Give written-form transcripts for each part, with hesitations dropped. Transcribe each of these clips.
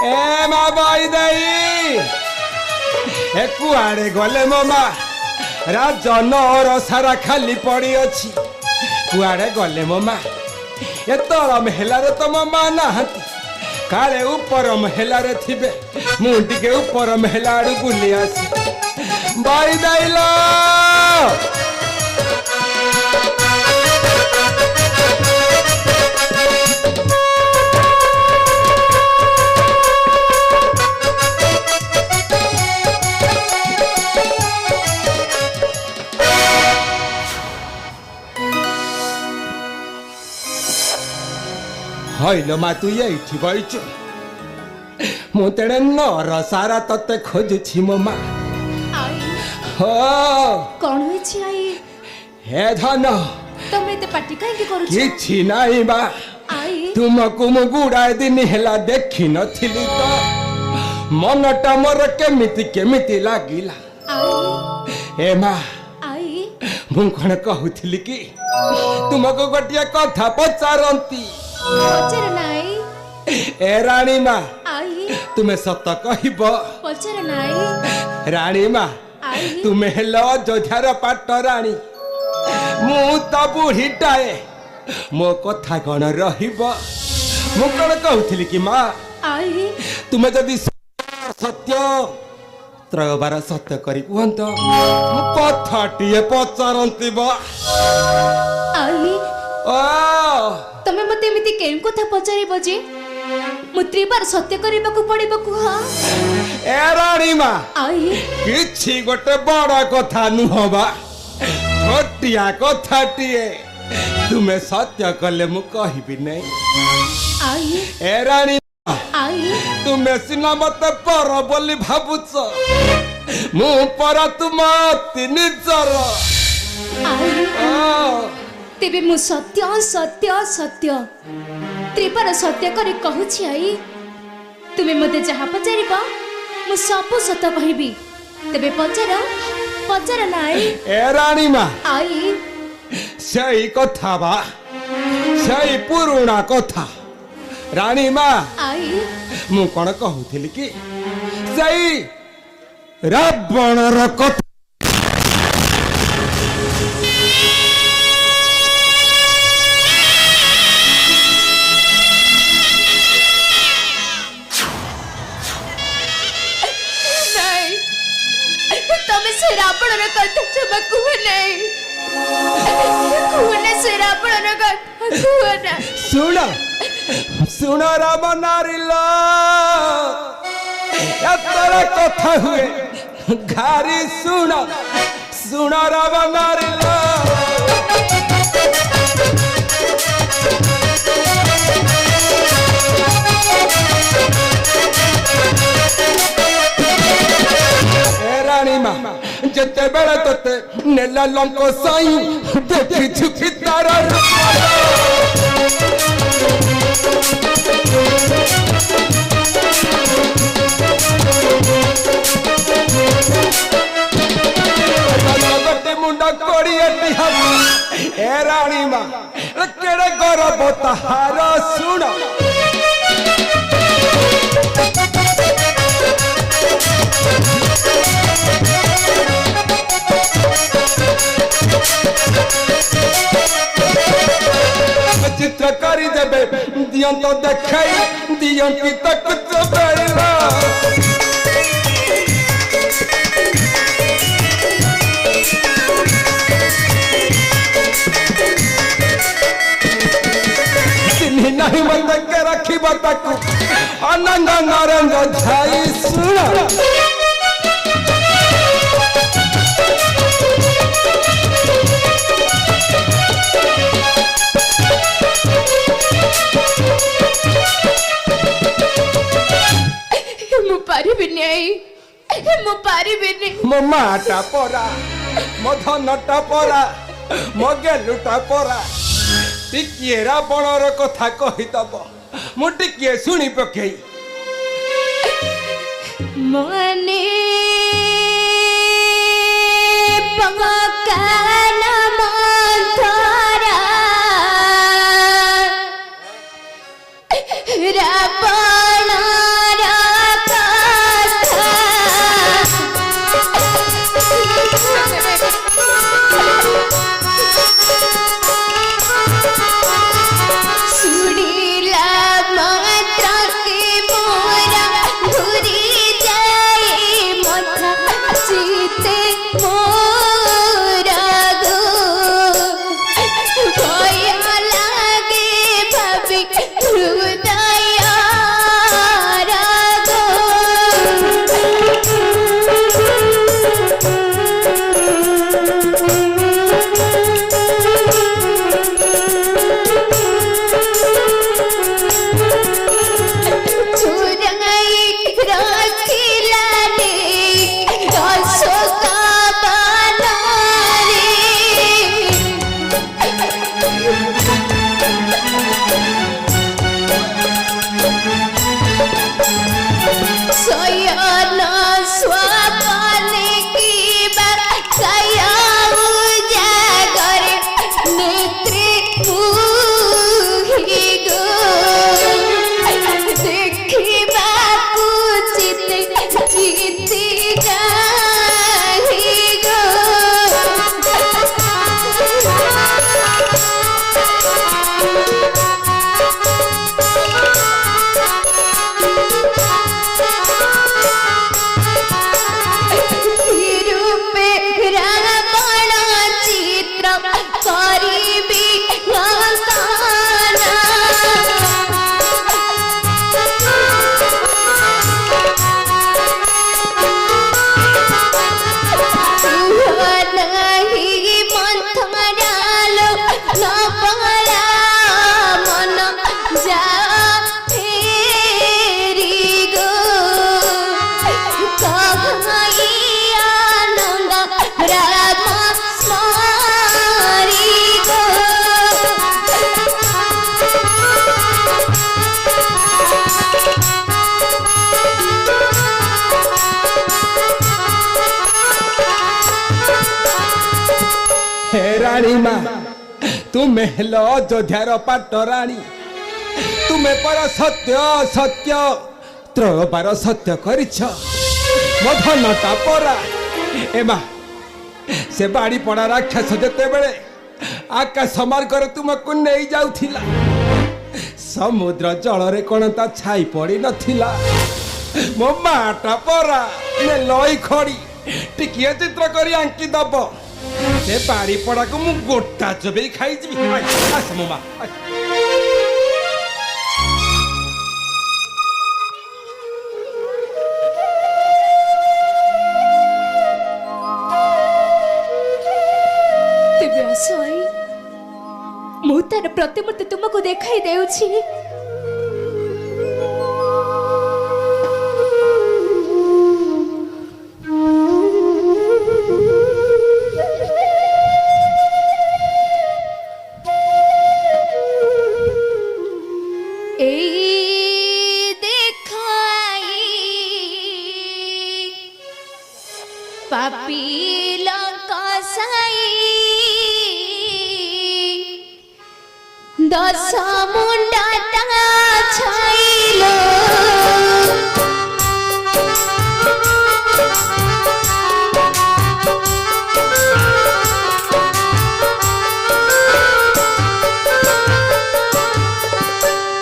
ए मा बाई दाई ए कुआड़े गले मो मा राजनर सारा खाली पड़ी अच्छी कुआड़े गले मो मा ए तल मेहलारे तो मो मा नाहंती काले ऊपर मेहलारे थिबे मु टिके ऊपर मेहला आडू बुली आसी बाई दाइलो हईलो मा तू ये बैच मु तेरे नर सारा तते खोजुछि मो मा हो कौन होइछि आई हे धन तमे ते पार्टी काहे के करू किछि नाही बा आई तुमको मु गुड़ाए दिन हेला देखि नथिली तो मनटा मोर केमिति केमिति लागिला आई हे मा आई मु कोन कहूथिली कि तुमको गोटिया कथा पचारंती पचर नाई ए रानी मा आई तुम्हें सत कहब पचर नाई रानी मा आई तुम्हें हेलो जोझार पाट रानी मु तो बुढ़ीटाए मो कथा कौन रहिब मु कौन कहूथिली कि माँ आई तुम्हें जदि सत्य त्रयबार सत्य करी कहत कथाटीए पचारती बा आई ओ तमे मते एमिति केन कथा पचारिबो जे मु त्रिबार सत्य करबाकू पड़िबो कुहा ए रानी मा आई किछि गोटे बड़ा कथा नुहबा छोटिया कथाटीए तुम्हें सत्य कले मु कहबी नहीं आई ए रानी आई तुम्हें सिना मत पर बोली भाबुच मु पर तुम अति निजर आई ओ तेबे मु सत्य सत्य सत्य त्रिबार सत्य करे कहूछि आई तुमे मते जहा पचारिबो मु सब सत कहबी तेबे पचार पचार नाई ए रानी मा आई सही कथा बा सही पुराणा कथा रानी मा आई मु कौन कहूथिली कि सही रावणर कथा नहीं तमे से रावणर कथा जमा कुहने कुहने से रावणर कथा कुहना सुन सुन राम नारिलो एतरा कथा हुए घारी सुन सुन राम नारिलो रानी मा जते बेले तते नेला लंक साई देखि छुपी तारा मुंडा कोड़ी ए रानी मा केड़े गौरव तहार सुन चित्र करी देबे दियन तो देखाई दियन की तक चबेला दिल्ली नहीं मन के रखी बताकू अनंग नरंग झाई सुना मो माटा परा मो धनटा परा मो गेलुटा परा टिकिए रावणर कथा कहिदब मु टिकिए सुनी पकेई मने पकाना मंथरा रावणरा रानी माँ तुम्हें हेलो अयोध्यार पाटराणी तुम्हें पर सत्य सत्य त्रयबार सत्य करिछ मो धनटा परा ए माँ से बाड़ी पड़ा राक्षस जेते बेले आकाश मार्गर तुमको नहीं जाउथिला समुद्र जल कौन ता छाई पड़ी नथिला मो माटा परा ने लई खड़ी टिकिए चित्र करी आंकी दब से बाड़ी पड़ा को मु गोटा चबे खाई जीवी आस मो मा तेबे आसो आई मु तार प्रतिमूर्ति तुमको देखाई देउछि ए देखाई पापी लंका साई दस मुंडा टा छाइलो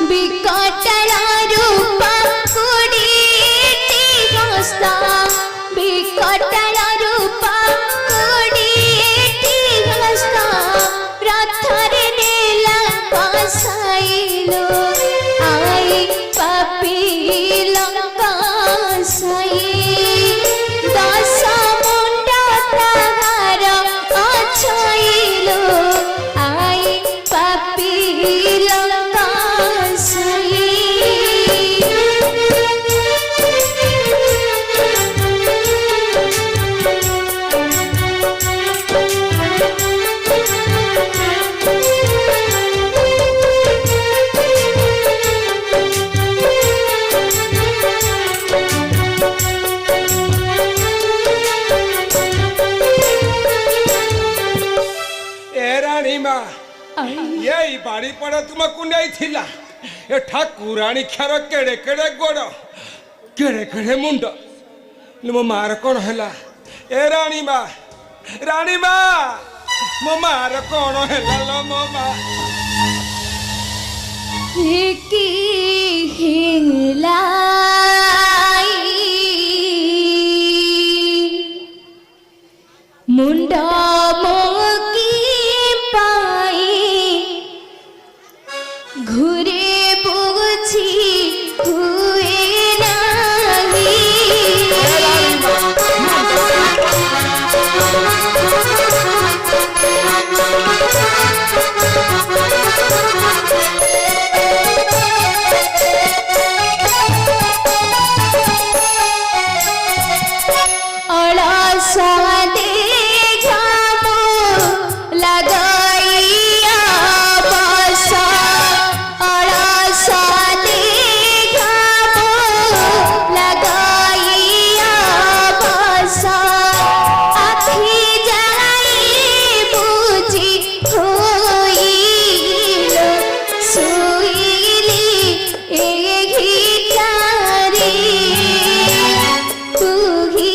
बिकटला रूपा कुड़ीटी हस्ता बिकटला रूपा कुड़ीटी हस्ता रथरे नेला पासाइलो आई पापी लंका साई दस मुंडा ताहार अछाइलो आई पापी लंका साई ए रानी माँ आई यही बाड़ी पड़ा तुमको नहीं थिला ए ठाकुराणी क्षर केड़े केड़े गोड़ केड़े केड़े मुंड मो मार कौन हैला ए रानी माँ मो मार कौन हैला लो मो माँ की हिंगलाई मुंडा मोकी पाई घुरे बुझी हुए नाही अड़सा दे जामो लगाइया बसा अड़सा दे जामो लगाइया बसा आखी जाई बुझी होइलो सोइली एही तारी तू ही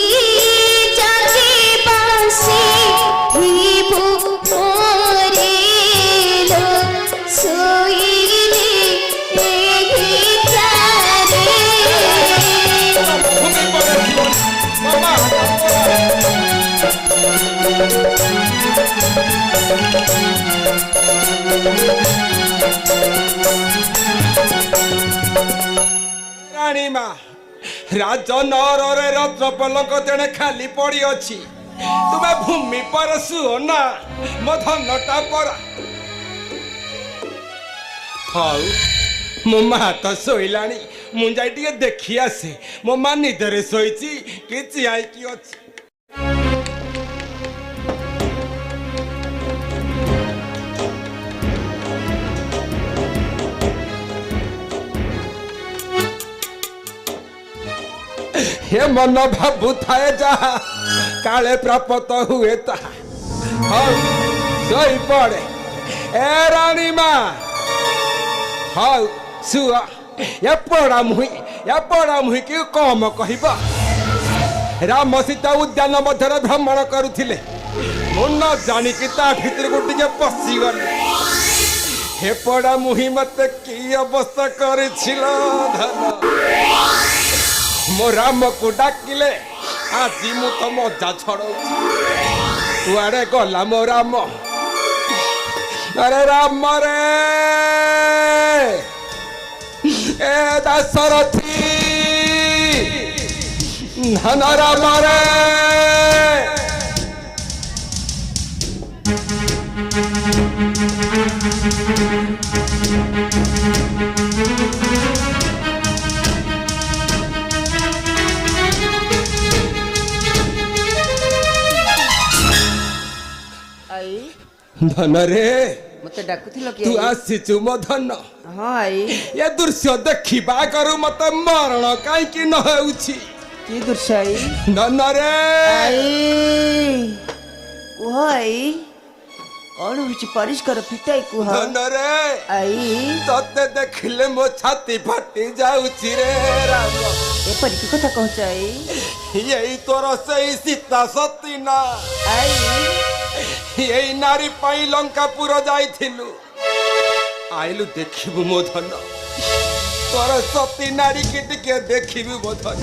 जागे बासी हिबु मोरेलो सोइली एही तारी भूमि पर मो मार रानी माँ राजनगर रत्न पलक तेणे खाली पड़ी अच्छी तुम्हें भूमि पर सुओ ना मो धनटा पर हाउ मो माँ तो शोलाणी मुझे टे देखी आसे मो माँ निदरे शोची कि चिआईकी अच्छी हे मन भाबु थाए जहा काले प्राप्त हुए ताहा हौ ଶୋଇ ପଡ଼େ ଏ ରାଣୀ ମା ହଉ ଶୁଅ ଏପଡ଼ା ମୁହିଁକି କମ କହିବ ରାମ ସୀତା ଉଦ୍ୟାନ ମଧ୍ୟରେ ଭ୍ରମଣ କରୁଥିଲେ ମୁଁ ନ ଜାଣିକି ତା ଭିତରକୁ ଟିକେ ପଶିଗଲି ଏପଡ଼ା ମୁହିଁ ମତେ କି ଅବସ୍ଥା କରିছিল ଧନ ମୋ ରାମକୁ ଡାକିଲେ ଆଜି ମୁଁ ତ ମଜା ଛଡ଼ଉଛି କୁଆଡ଼େ ଗଲା ମୋ ରାମ अरे राम रे ए दशरथी धन राम रे धन रे मते डाकुथिलो कि तू आसीचु मो धन हां आई ये दृश्य देखिबा करू मते मरण काई कि न हेउछि की दृश्य आई धन रे आई ओ आई कौन होछि परिष्कार फिटाई कुह धन रे आई तते देखिले मो छाती फाटी जाउछि रे राम एपरि की कथा कहछ आई यही तोर सही सीता सती ना आई यही नारी पाई लंकापुर जाइथिलु आइलु देखिबु मो धन तोर सती नारी की टिके देखिबु मो धन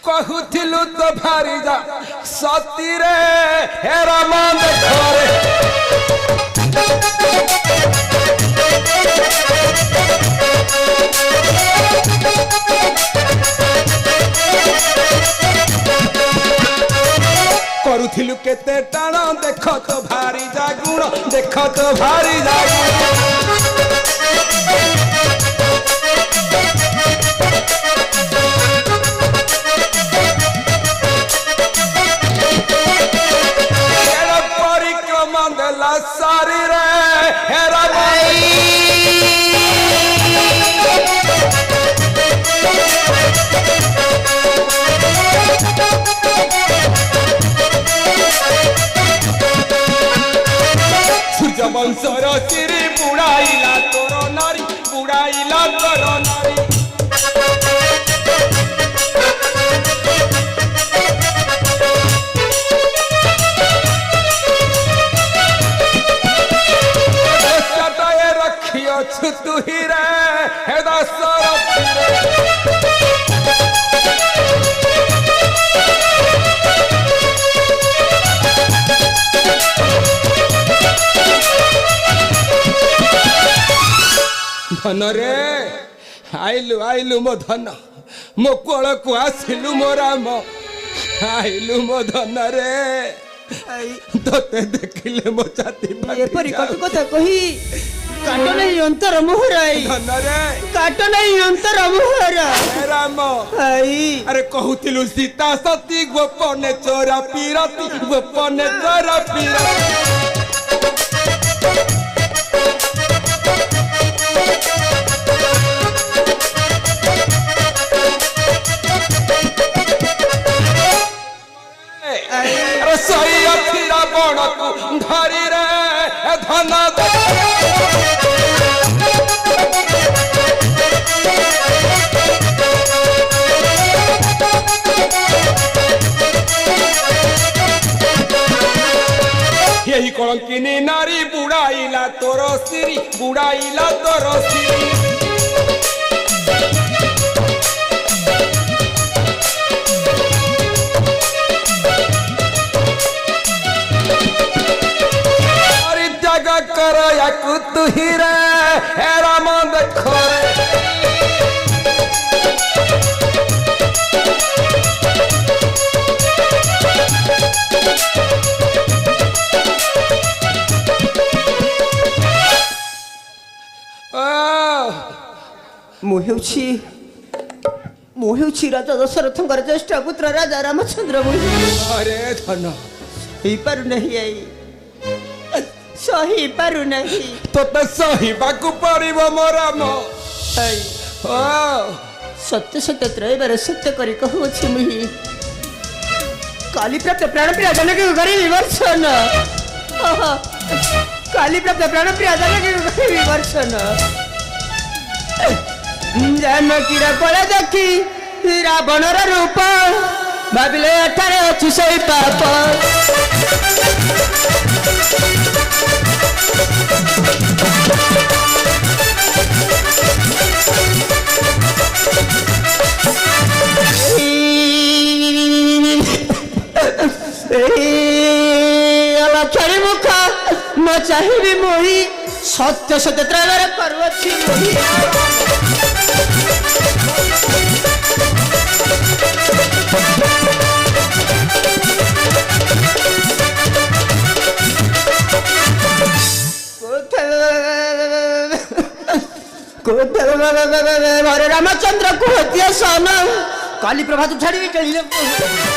कहूथिलु तो भारी जा सती रे हे राम देखरे करूथिलु केते टाण देख तो भारी जा गुण देख तो भारी जा सारी रे हेरा सूर्य वंशर सिरी बुड़ाइला तोर नारी बुड़ाइला तोर नारी तू ही रे हे दशरथी धन रे आइलु आइलु मो धन मो कोल को आसिलु मो राम आइलु मो धन रे तोते देखिले मो छाती एपरि कटु कथा कही काट नहीं अंतर मोहराई धन रे काट नहीं अंतर मोहरा राम आई अरे कहूतिलु सीता सती गोपने चोरा पीरती गोपने चोरा पीरती अरे सही अथिरा बणकु धरी रे धन यही कलंकिनी नारी बुड़ाइला तोर सिरी बुड़ाइला तोर सिरी कर याकु तू ही रे हे राम देखरे ମୁଁ ହେଉଛି ରାଜା ଦଶରଥଙ୍କର ଜ୍ୟେଷ୍ଠ ପୁତ୍ର ରାଜା ରାମଚନ୍ଦ୍ର अरे धन ହେଇପାରୁନାହିଁ ଆଇ ସହିପାରୁନାହିଁ तोते सहिबाकू पड़िबो मोर राम ଆଇ ओ ସତ୍ୟ ସତ୍ୟ ତ୍ରୟବାର ସତ୍ୟ କରି କହୁଅଛି ମୁହିଁ କାଲି ପ୍ରାପ୍ତ ପ୍ରାଣପ୍ରିୟ ଜନକୀ ଘରେ ବିବର୍ଷଣ କାଲି ପ୍ରାପ୍ତ ପ୍ରାଣପ୍ରିୟ ଜନକୀ ଘରେ ବିବର୍ଷଣ ଜାନକୀର କଳ ଦେଖି ରାବଣର ରୂପ ଭାବିଲେ ଏଠାରେ ଅଛି ସେଇ ପାପ ଲକ୍ଷ୍ମୀ ମୁଖ ନ ଚାହିଁବି ମୁହିଁ ସତ୍ୟ ସତ୍ୟ ତ୍ରୟବାର କରୁଅଛି ମୁହିଁ ଘରେ ରାମଚନ୍ଦ୍ର କୁହତିଏ ସନ କାଲି ପ୍ରଭାତ ଛାଡ଼ିବି ଚଳିଲେ